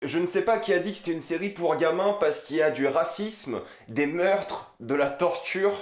Je ne sais pas qui a dit que c'était une série pour gamins parce qu'il y a du racisme, des meurtres, de la torture.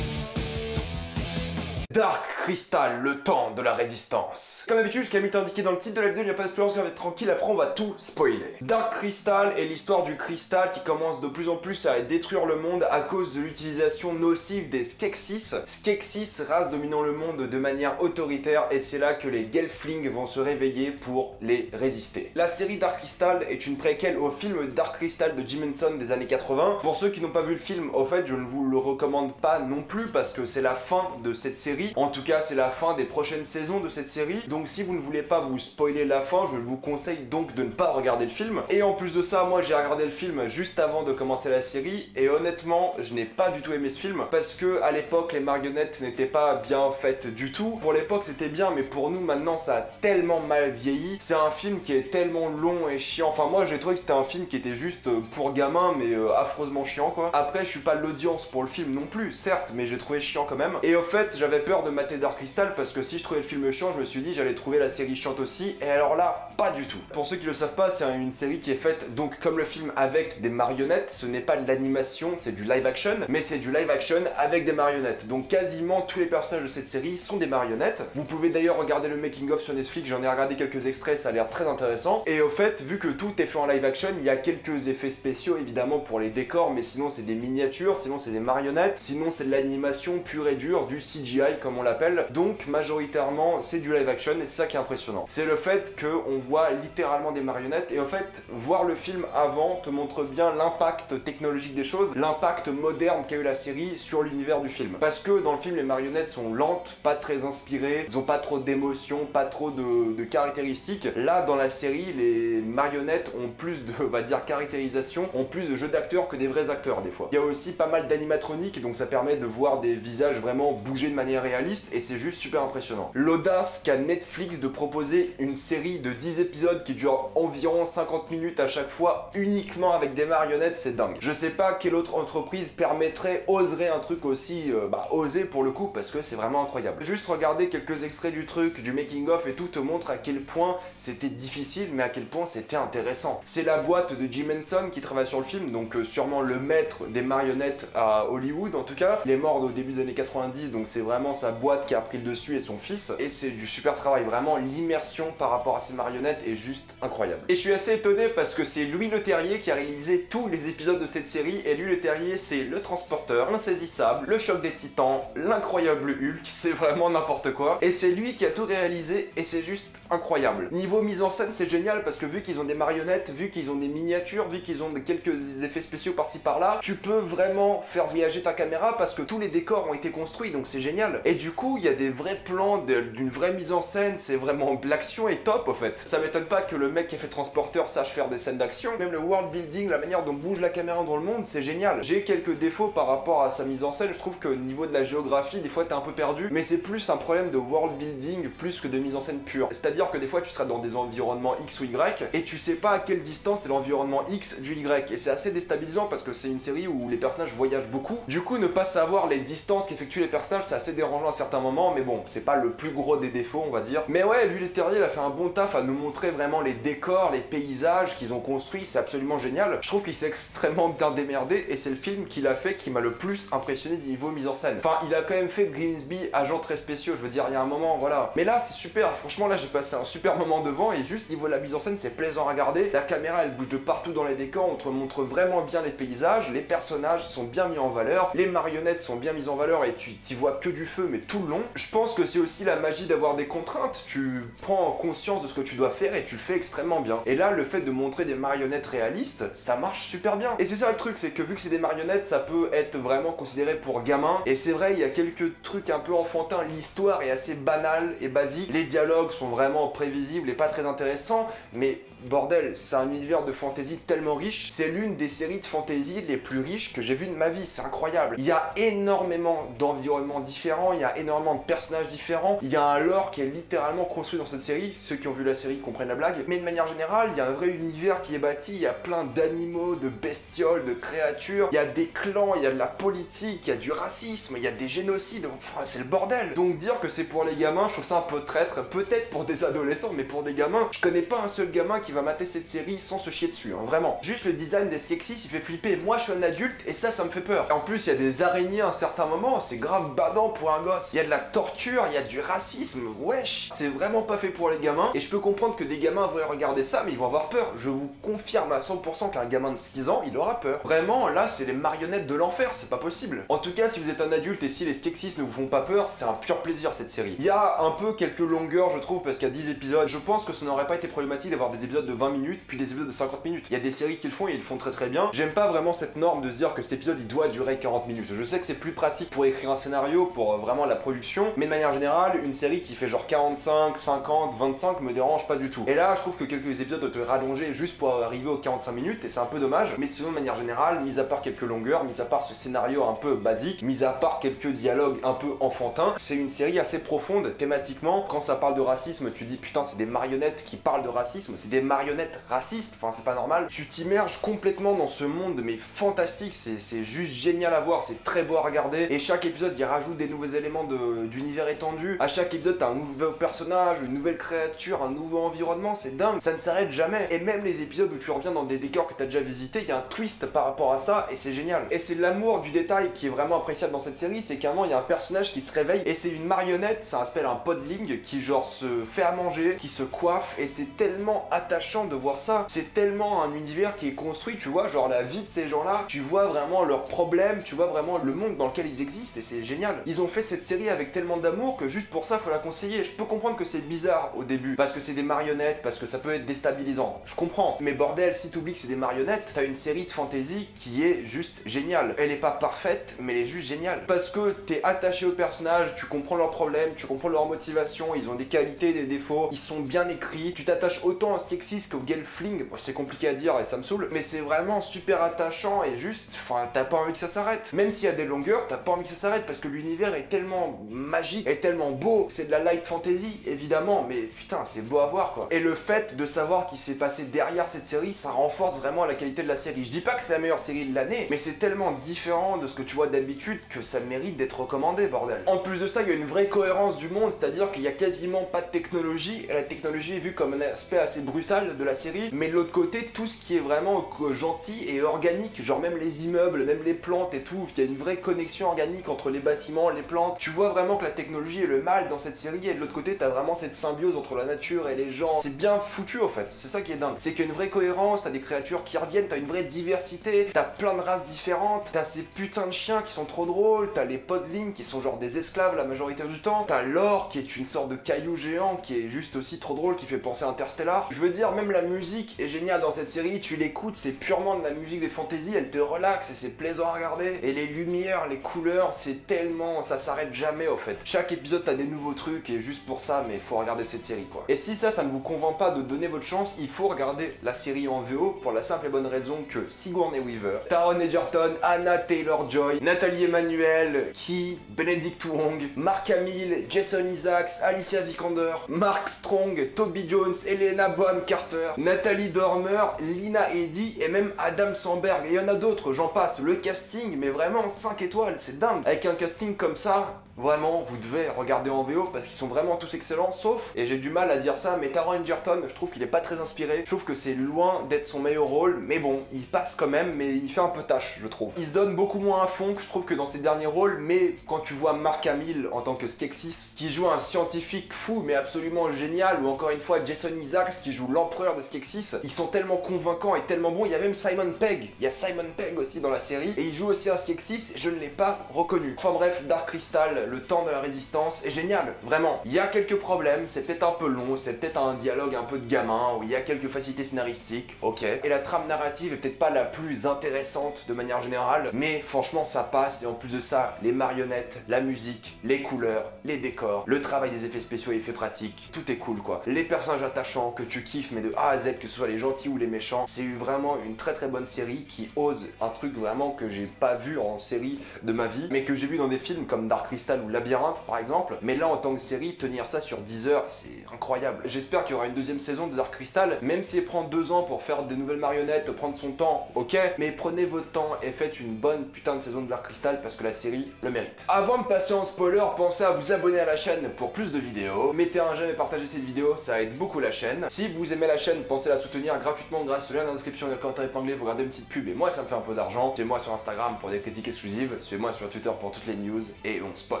Dark Crystal, le temps de la résistance. Comme d'habitude, ce qui a été indiqué dans le titre de la vidéo, il n'y a pas d'expérience, on va être tranquille, après on va tout spoiler. Dark Crystal est l'histoire du cristal qui commence de plus en plus à détruire le monde à cause de l'utilisation nocive des Skeksis. Skeksis, race dominant le monde de manière autoritaire, et c'est là que les Gelflings vont se réveiller pour les résister. La série Dark Crystal est une préquelle au film Dark Crystal de Jim Henson des années 80. Pour ceux qui n'ont pas vu le film, au fait, je ne vous le recommande pas non plus parce que c'est la fin de cette série. En tout cas, c'est la fin des prochaines saisons de cette série. Donc si vous ne voulez pas vous spoiler la fin, je vous conseille donc de ne pas regarder le film. Et en plus de ça, moi j'ai regardé le film juste avant de commencer la série. Et honnêtement, je n'ai pas du tout aimé ce film. Parce que à l'époque, les marionnettes n'étaient pas bien faites du tout. Pour l'époque, c'était bien, mais pour nous, maintenant, ça a tellement mal vieilli. C'est un film qui est tellement long et chiant. Enfin, moi, j'ai trouvé que c'était un film qui était juste pour gamins, mais affreusement chiant, quoi. Après, je suis pas l'audience pour le film non plus, certes, mais j'ai trouvé chiant quand même. Et au fait, j'avais peur de mater Dark Crystal parce que si je trouvais le film chiant, je me suis dit j'allais trouver la série chiante aussi, et alors là, pas du tout. Pour ceux qui le savent pas, c'est une série qui est faite donc comme le film avec des marionnettes. Ce n'est pas de l'animation, c'est du live action, mais c'est du live action avec des marionnettes. Donc quasiment tous les personnages de cette série sont des marionnettes. Vous pouvez d'ailleurs regarder le making of sur Netflix, j'en ai regardé quelques extraits, ça a l'air très intéressant. Et au fait, vu que tout est fait en live action, il y a quelques effets spéciaux évidemment pour les décors, mais sinon c'est des miniatures, sinon c'est des marionnettes, sinon c'est de l'animation pure et dure, du CGI comme on l'appelle. Donc majoritairement c'est du live action, et c'est ça qui est impressionnant. C'est le fait qu'on voit littéralement des marionnettes, et en fait voir le film avant te montre bien l'impact technologique des choses, l'impact moderne qu'a eu la série sur l'univers du film. Parce que dans le film les marionnettes sont lentes, pas très inspirées, ils ont pas trop d'émotions, pas trop de caractéristiques. Là dans la série les marionnettes ont plus de, on va dire, caractérisation, ont plus de jeux d'acteurs que des vrais acteurs des fois. Il y a aussi pas mal d'animatroniques, donc ça permet de voir des visages vraiment bouger de manière réaliste, et c'est juste super impressionnant. L'audace qu'a Netflix de proposer une série de 10 épisodes qui dure environ 50 minutes à chaque fois, uniquement avec des marionnettes, c'est dingue. Je sais pas quelle autre entreprise permettrait, oserait un truc aussi, osé pour le coup, parce que c'est vraiment incroyable. Juste regarder quelques extraits du truc, du making of et tout, te montre à quel point c'était difficile, mais à quel point c'était intéressant. C'est la boîte de Jim Henson qui travaille sur le film, donc sûrement le maître des marionnettes à Hollywood en tout cas. Il est mort au début des années 90, donc c'est vraiment sa boîte qui a pris le dessus et son fils, et c'est du super travail. Vraiment, l'immersion par rapport à ces marionnettes est juste incroyable. Et je suis assez étonné parce que c'est Louis Leterrier qui a réalisé tous les épisodes de cette série, et Louis Leterrier c'est Le Transporteur, L'insaisissable, Le Choc des Titans, L'Incroyable Hulk, c'est vraiment n'importe quoi, et c'est lui qui a tout réalisé, et c'est juste incroyable. Niveau mise en scène, c'est génial parce que vu qu'ils ont des marionnettes, vu qu'ils ont des miniatures, vu qu'ils ont quelques effets spéciaux par-ci par-là, tu peux vraiment faire voyager ta caméra parce que tous les décors ont été construits, donc c'est génial. Et du coup, il y a des vrais plans, d'une vraie mise en scène, c'est vraiment... l'action est top au fait. Ça m'étonne pas que le mec qui a fait Transporteur sache faire des scènes d'action. Même le world building, la manière dont bouge la caméra dans le monde, c'est génial. J'ai quelques défauts par rapport à sa mise en scène, je trouve qu'au niveau de la géographie, des fois t'es un peu perdu, mais c'est plus un problème de world building plus que de mise en scène pure. C'est-à-dire que des fois tu seras dans des environnements X ou Y, et tu sais pas à quelle distance est l'environnement X du Y, et c'est assez déstabilisant parce que c'est une série où les personnages voyagent beaucoup. Du coup, ne pas savoir les distances qu'effectuent les personnages, c'est assez dérangeant à certains moments, mais bon, c'est pas le plus gros des défauts, on va dire. Mais ouais, lui, Leterrier, il a fait un bon taf à nous montrer vraiment les décors, les paysages qu'ils ont construits, c'est absolument génial. Je trouve qu'il s'est extrêmement bien démerdé, et c'est le film qu'il a fait qui m'a le plus impressionné du niveau mise en scène. Enfin, il a quand même fait Grimsby, agent très spéciaux, je veux dire, il y a un moment, voilà. Mais là, c'est super, franchement, là, j'ai passé un super moment devant, et juste niveau de la mise en scène, c'est plaisant à regarder. La caméra, elle bouge de partout dans les décors, on te montre vraiment bien les paysages, les personnages sont bien mis en valeur, les marionnettes sont bien mises en valeur, et tu t'y vois que du feu, mais tout le long. Je pense que c'est aussi la magie d'avoir des contraintes, tu prends conscience de ce que tu dois faire, et tu le fais extrêmement bien. Et là, le fait de montrer des marionnettes réalistes, ça marche super bien. Et c'est ça le truc, c'est que vu que c'est des marionnettes, ça peut être vraiment considéré pour gamin, et c'est vrai, il y a quelques trucs un peu enfantins, l'histoire est assez banale et basique, les dialogues sont vraiment prévisibles et pas très intéressants, mais bordel, c'est un univers de fantasy tellement riche, c'est l'une des séries de fantasy les plus riches que j'ai vues de ma vie, c'est incroyable. Il y a énormément d'environnements différents, il y a énormément de personnages différents, il y a un lore qui est littéralement construit dans cette série, ceux qui ont vu la série comprennent la blague, mais de manière générale, il y a un vrai univers qui est bâti, il y a plein d'animaux, de bestioles, de créatures, il y a des clans, il y a de la politique, il y a du racisme, il y a des génocides, enfin c'est le bordel. Donc dire que c'est pour les gamins, je trouve ça un peu traître, peut-être pour des adolescents, mais pour des gamins, je connais pas un seul gamin qui va mater cette série sans se chier dessus, hein, vraiment. Juste le design des Skeksis, il fait flipper, moi je suis un adulte et ça me fait peur. Et en plus il y a des araignées à un certain moment, c'est grave badant pour un gosse, il y a de la torture, il y a du racisme, wesh. C'est vraiment pas fait pour les gamins, et je peux comprendre que des gamins vont regarder ça, mais ils vont avoir peur. Je vous confirme à 100% qu'un gamin de 6 ans, il aura peur. Vraiment, là c'est les marionnettes de l'enfer, c'est pas possible. En tout cas, si vous êtes un adulte et si les Skeksis ne vous font pas peur, c'est un pur plaisir cette série. Il y a un peu quelques longueurs je trouve, parce qu'il y a 10 épisodes, je pense que ça n'aurait pas été problématique d'avoir des épisodes de 20 minutes, puis des épisodes de 50 minutes. Il y a des séries qui le font et ils le font très bien. J'aime pas vraiment cette norme de se dire que cet épisode il doit durer 40 minutes. Je sais que c'est plus pratique pour écrire un scénario, pour vraiment la production, mais de manière générale, une série qui fait genre 45, 50, 25 me dérange pas du tout. Et là, je trouve que quelques épisodes ont été rallongés juste pour arriver aux 45 minutes, et c'est un peu dommage, mais sinon de manière générale, mis à part quelques longueurs, mis à part ce scénario un peu basique, mis à part quelques dialogues un peu enfantins, c'est une série assez profonde thématiquement. Quand ça parle de racisme, tu dis putain c'est des marionnettes qui parlent de racisme, c'est des marionnettes racistes, enfin c'est pas normal. Tu t'immerges complètement dans ce monde mais fantastique, c'est juste génial à voir, c'est très beau à regarder, et chaque épisode il rajoute des nouveaux éléments d'univers étendu. À chaque épisode t'as un nouveau personnage, une nouvelle créature, un nouveau environnement, c'est dingue, ça ne s'arrête jamais. Et même les épisodes où tu reviens dans des décors que t'as déjà visités, il y a un twist par rapport à ça et c'est génial. Et c'est l'amour du détail qui est vraiment appréciable dans cette série, c'est qu'à un moment il y a un personnage qui se réveille et c'est une marionnette, ça s'appelle un podling qui genre se fait à manger, qui se coiffe, et c'est tellement attachant de voir ça. C'est tellement un univers qui est construit, tu vois, genre la vie de ces gens-là, tu vois vraiment leurs problèmes, tu vois vraiment le monde dans lequel ils existent, et c'est génial. Ils ont fait cette série avec tellement d'amour que juste pour ça faut la conseiller. Je peux comprendre que c'est bizarre au début, parce que c'est des marionnettes, parce que ça peut être déstabilisant, je comprends, mais bordel, si t'oublies que c'est des marionnettes, t'as une série de fantasy qui est juste géniale. Elle est pas parfaite, mais elle est juste géniale, parce que t'es attaché aux personnages, tu comprends leurs problèmes, tu comprends leur motivation, ils ont des qualités, des défauts, ils sont bien écrits, tu t'attaches autant à Skeksis qu'au Gelfling, bon, c'est compliqué à dire et ça me saoule, mais c'est vraiment super attachant et juste, enfin, t'as pas envie que ça s'arrête. Même s'il y a des longueurs, t'as pas envie que ça s'arrête parce que l'univers est tellement magique, est tellement beau, c'est de la light fantasy, évidemment, mais putain, c'est beau à voir quoi. Et le fait de savoir qu'il s'est passé derrière cette série, ça renforce vraiment la qualité de la série. Je dis pas que c'est la meilleure série de l'année, mais c'est tellement différent de ce que tu vois d'habitude que ça mérite d'être recommandé, bordel. En plus de ça, il y a une vraie cohérence du monde, c'est-à-dire qu'il y a quasiment pas de technologie, et la technologie est vue comme un aspect assez brutal de la série, mais de l'autre côté, tout ce qui est vraiment gentil et organique, genre même les immeubles, même les plantes et tout, il y a une vraie connexion organique entre les bâtiments, les plantes. Tu vois vraiment que la technologie est le mal dans cette série, et de l'autre côté, t'as vraiment cette symbiose entre la nature et les gens. C'est bien foutu au fait, c'est ça qui est dingue. C'est qu'il y a une vraie cohérence, t'as des créatures qui reviennent, t'as une vraie diversité, t'as plein de races différentes, t'as ces putains de chiens qui sont trop drôles, t'as les podlings qui sont genre des esclaves la majorité du temps, t'as l'or qui est une sorte de caillou géant qui est juste aussi trop drôle, qui fait penser à Interstellar. Je veux dire, même la musique est géniale dans cette série, tu l'écoutes, c'est purement de la musique des fantasy, elle te relaxe et c'est plaisant à regarder. Et les lumières, les couleurs, c'est tellement... ça s'arrête jamais au fait. Chaque épisode t'as des nouveaux trucs et juste pour ça, mais faut regarder cette série quoi. Et si ça ne vous convainc pas de donner votre chance, il faut regarder la série en VO pour la simple et bonne raison que Sigourney Weaver, Taron Egerton, Anna Taylor-Joy, Nathalie Emmanuel, Key, Benedict Wong, Mark Hamill, Jason Isaacs, Alicia Vikander, Mark Strong, Toby Jones, Helena Bonham Carter, Nathalie Dormer, Lina Headey et même Adam Samberg. Et il y en a d'autres, j'en passe. Le casting, mais vraiment 5 étoiles, c'est dingue. Avec un casting comme ça, vraiment, vous devez regarder en VO parce qu'ils sont vraiment tous excellents, sauf, et j'ai du mal à dire ça, mais Taron Egerton, je trouve qu'il est pas très inspiré. Je trouve que c'est loin d'être son meilleur rôle, mais bon, il passe quand même, mais il fait un peu tâche, je trouve. Il se donne beaucoup moins à fond que je trouve que dans ses derniers rôles, mais quand tu vois Mark Hamill en tant que Skeksis, qui joue un scientifique fou, mais absolument génial, ou encore une fois Jason Isaacs qui joue l'empereur des Skeksis, ils sont tellement convaincants et tellement bons. Il y a même Simon Pegg, il y a Simon Pegg aussi dans la série, et il joue aussi un Skeksis, et je ne l'ai pas reconnu. Enfin bref, Dark Crystal, Cristal, le temps de la résistance est génial, vraiment. Il y a quelques problèmes, c'est peut-être un peu long, c'est peut-être un dialogue un peu de gamin, où il y a quelques facilités scénaristiques, ok. Et la trame narrative est peut-être pas la plus intéressante de manière générale, mais franchement ça passe, et en plus de ça, les marionnettes, la musique, les couleurs, les décors, le travail des effets spéciaux et effets pratiques, tout est cool quoi. Les personnages attachants que tu kiffes, mais de A à Z, que ce soit les gentils ou les méchants, c'est vraiment une très bonne série qui ose un truc vraiment que j'ai pas vu en série de ma vie, mais que j'ai vu dans des films comme Dark Crystal ou Labyrinthe par exemple. Mais là en tant que série, tenir ça sur 10 heures, c'est incroyable. J'espère qu'il y aura une deuxième saison de Dark Crystal, même si elle prend 2 ans pour faire des nouvelles marionnettes, prendre son temps, ok, mais prenez votre temps et faites une bonne putain de saison de Dark Crystal parce que la série le mérite. Avant de passer en spoiler, pensez à vous abonner à la chaîne pour plus de vidéos. Mettez un j'aime et partagez cette vidéo, ça aide beaucoup la chaîne. Si vous aimez la chaîne, pensez à la soutenir gratuitement grâce au lien dans la description et dans le commentaire épinglé. Vous regardez une petite pub et moi ça me fait un peu d'argent. Suivez-moi sur Instagram pour des critiques exclusives, suivez-moi sur Twitter pour toutes les news et on spoil.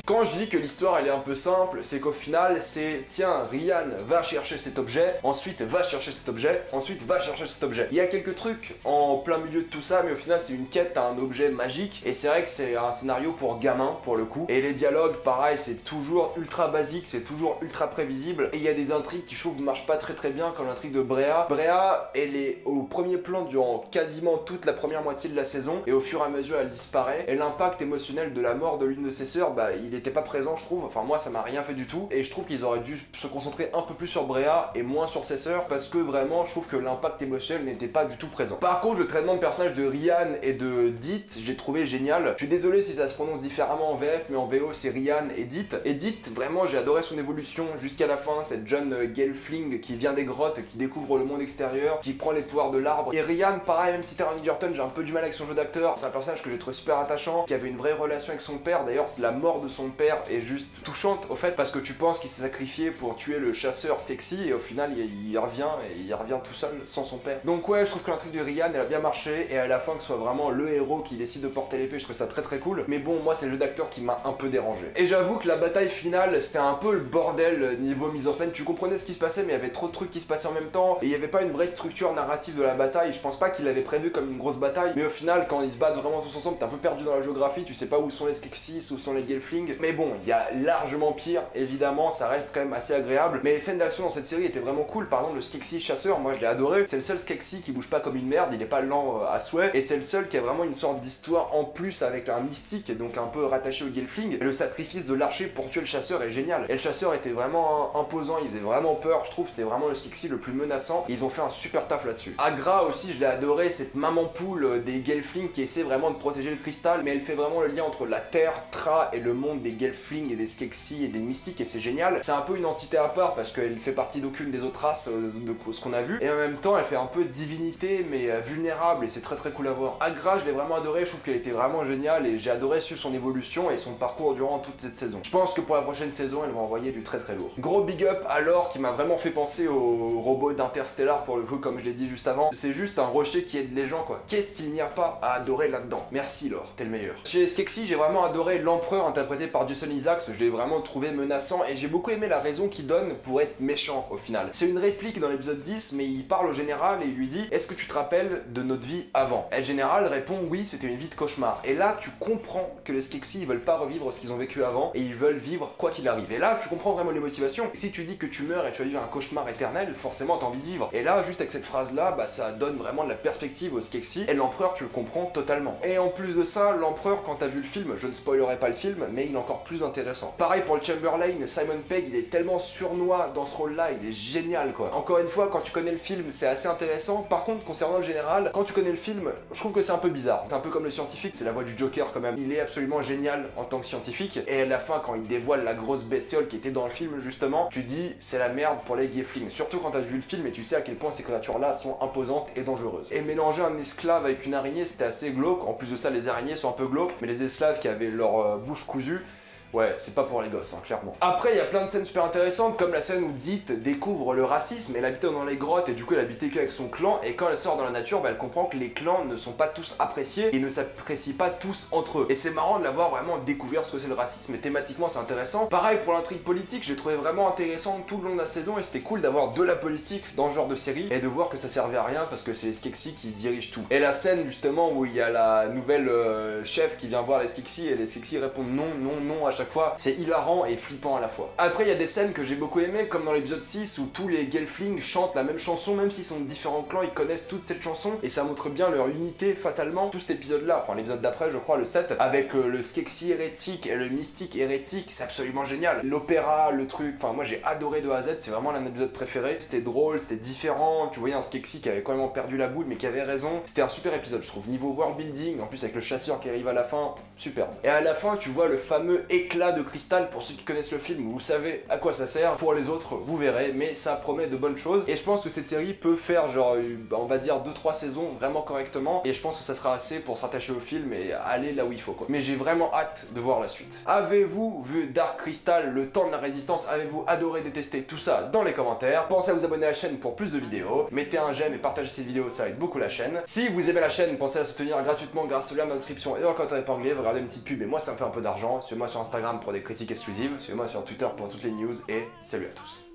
Quand je dis que l'histoire elle est un peu simple, c'est qu'au final c'est tiens, Ryan va chercher cet objet, ensuite va chercher cet objet, ensuite va chercher cet objet. Il y a quelques trucs en plein milieu de tout ça, mais au final c'est une quête à un objet magique, et c'est vrai que c'est un scénario pour gamins pour le coup. Et les dialogues, pareil, c'est toujours ultra basique, c'est toujours ultra prévisible, et il y a des intrigues qui je trouve marchent pas très bien, comme l'intrigue de Brea. Brea, elle est au premier plan durant quasiment toute la première moitié de la saison, et au fur et à mesure elle disparaît, et l'impact émotionnel de la mort de l'une de ses sœurs, bah il était pas présent je trouve, enfin moi ça m'a rien fait du tout, et je trouve qu'ils auraient dû se concentrer un peu plus sur Brea et moins sur ses sœurs, parce que vraiment je trouve que l'impact émotionnel n'était pas du tout présent. Par contre le traitement de personnage de Ryan et de Dit, j'ai trouvé génial. Je suis désolé si ça se prononce différemment en VF, mais en VO c'est Ryan et Dit. Et Dit, vraiment j'ai adoré son évolution jusqu'à la fin, cette jeune Gelfling qui vient des grottes, qui découvre le monde extérieur, qui prend les pouvoirs de l'arbre. Et Ryan, pareil, même si Taron Egerton, j'ai un peu du mal avec son jeu d'acteur, c'est un personnage que j'ai trouvé super attachant, qui avait une vraie relation avec son père. D'ailleurs la mort de son père est juste touchante au fait, parce que tu penses qu'il s'est sacrifié pour tuer le chasseur Skeksis, et au final il revient, et il revient tout seul sans son père. Donc ouais, je trouve que l'intrigue de Ryan elle a bien marché, et à la fin que ce soit vraiment le héros qui décide de porter l'épée, je trouve ça très cool. Mais bon, moi c'est le jeu d'acteur qui m'a un peu dérangé. Et j'avoue que la bataille finale c'était un peu le bordel niveau mise en scène, tu comprenais ce qui se passait, mais il y avait trop de trucs qui se passaient en même temps, et il n'y avait pas une vraie structure narrative de la bataille. Je pense pas qu'il l'avait prévu comme une grosse bataille, mais au final quand ils se battent vraiment tous ensemble, t'es un peu perdu dans la géographie, tu sais pas où sont les Skeksis, où sont les Gelflings. Mais bon, il y a largement pire, évidemment, ça reste quand même assez agréable, mais les scènes d'action dans cette série étaient vraiment cool. Par exemple le Skeksis chasseur, moi je l'ai adoré, c'est le seul Skeksis qui bouge pas comme une merde, il est pas lent à souhait, et c'est le seul qui a vraiment une sorte d'histoire en plus avec un mystique, et donc un peu rattaché au Gelfling. Et le sacrifice de l'archer pour tuer le chasseur est génial, et le chasseur était vraiment imposant, il faisait vraiment peur, je trouve, c'était vraiment le Skeksis le plus menaçant, et ils ont fait un super taf là-dessus. Agra aussi, je l'ai adoré, cette maman poule des Gelflings qui essaie vraiment de protéger le cristal, mais elle fait vraiment le lien entre la terre, Tra, et le monde des Gelflings et des Skeksis et des mystiques, et c'est génial. C'est un peu une entité à part parce qu'elle fait partie d'aucune des autres races de ce qu'on a vu, et en même temps elle fait un peu divinité mais vulnérable, et c'est très cool à voir. Agra, je l'ai vraiment adoré, je trouve qu'elle était vraiment géniale, et j'ai adoré suivre son évolution et son parcours durant toute cette saison. Je pense que pour la prochaine saison elle va envoyer du très lourd. Gros big up à Lore qui m'a vraiment fait penser au robot d'Interstellar pour le coup, comme je l'ai dit juste avant. C'est juste un rocher qui aide les gens quoi. Qu'est-ce qu'il n'y a pas à adorer là-dedans? Merci Lore, t'es le meilleur. Chez Skeksis, j'ai vraiment adoré l'empereur interprété par Jason Isaacs, je l'ai vraiment trouvé menaçant, et j'ai beaucoup aimé la raison qu'il donne pour être méchant au final. C'est une réplique dans l'épisode 10, mais il parle au général et il lui dit: est-ce que tu te rappelles de notre vie avant? Et le général répond: oui, c'était une vie de cauchemar. Et là tu comprends que les Skeksis ils veulent pas revivre ce qu'ils ont vécu avant, et ils veulent vivre quoi qu'il arrive. Et là tu comprends vraiment les motivations. Si tu dis que tu meurs et tu vas vivre un cauchemar éternel, forcément t'as envie de vivre. Et là juste avec cette phrase là, bah ça donne vraiment de la perspective aux Skeksis, et l'empereur tu le comprends totalement. Et en plus de ça, l'empereur, quand t'as vu le film, je ne spoilerai pas le film, mais il est encore plus intéressant. Pareil pour le Chamberlain, Simon Pegg il est tellement surnois dans ce rôle là, il est génial quoi. Encore une fois, quand tu connais le film c'est assez intéressant. Par contre concernant le général, quand tu connais le film, je trouve que c'est un peu bizarre. C'est un peu comme le scientifique, c'est la voix du Joker quand même. Il est absolument génial en tant que scientifique, et à la fin quand il dévoile la grosse bestiole qui était dans le film justement, tu dis c'est la merde pour les Gelflings. Surtout quand t'as vu le film et tu sais à quel point ces créatures là sont imposantes et dangereuses. Et mélanger un esclave avec une araignée c'était assez glauque. En plus de ça les araignées sont un peu glauques, mais les esclaves qui avaient leur bouche cousue, Ouais, c'est pas pour les gosses, hein, clairement. Après, il y a plein de scènes super intéressantes, comme la scène où Dit découvre le racisme, elle habitait dans les grottes et du coup elle habitait qu'avec son clan, et quand elle sort dans la nature, bah, elle comprend que les clans ne sont pas tous appréciés et ne s'apprécient pas tous entre eux. Et c'est marrant de la voir vraiment découvrir ce que c'est le racisme, et thématiquement c'est intéressant. Pareil pour l'intrigue politique, j'ai trouvé vraiment intéressant tout le long de la saison, et c'était cool d'avoir de la politique dans ce genre de série, et de voir que ça servait à rien parce que c'est les Skeksis qui dirigent tout. Et la scène justement où il y a la nouvelle chef qui vient voir les Skeksis, et les Skeksis répondent non, non, non à chaque fois, c'est hilarant et flippant à la fois. Après il y a des scènes que j'ai beaucoup aimées, comme dans l'épisode 6 où tous les Gelflings chantent la même chanson, même s'ils sont de différents clans, ils connaissent toute cette chanson, et ça montre bien leur unité fatalement. Tout cet épisode là, enfin l'épisode d'après je crois, le 7, avec le Skeksis hérétique et le mystique hérétique, c'est absolument génial. L'opéra, le truc, enfin moi j'ai adoré de A à Z, c'est vraiment l'un de mes épisodes préférés. C'était drôle, c'était différent, tu voyais un Skeksis qui avait quand même perdu la boule mais qui avait raison. C'était un super épisode je trouve, niveau world building, en plus avec le chasseur qui arrive à la fin, superbe. Et à la fin tu vois le fameux éclat de cristal, pour ceux qui connaissent le film, vous savez à quoi ça sert, pour les autres vous verrez, mais ça promet de bonnes choses, et je pense que cette série peut faire genre, on va dire 2-3 saisons vraiment correctement, et je pense que ça sera assez pour se rattacher au film et aller là où il faut quoi. Mais j'ai vraiment hâte de voir la suite. Avez-vous vu Dark Crystal, le temps de la résistance? Avez-vous adoré, détesté tout ça? Dans les commentaires. Pensez à vous abonner à la chaîne pour plus de vidéos, mettez un j'aime et partagez cette vidéo, ça aide beaucoup la chaîne. Si vous aimez la chaîne, pensez à la soutenir gratuitement grâce au lien dans la description et dans le commentaire épinglé, vous regardez une petite pub et moi ça me fait un peu d'argent. Suivez-moi sur Instagram pour des critiques exclusives, suivez-moi sur Twitter pour toutes les news, et salut à tous.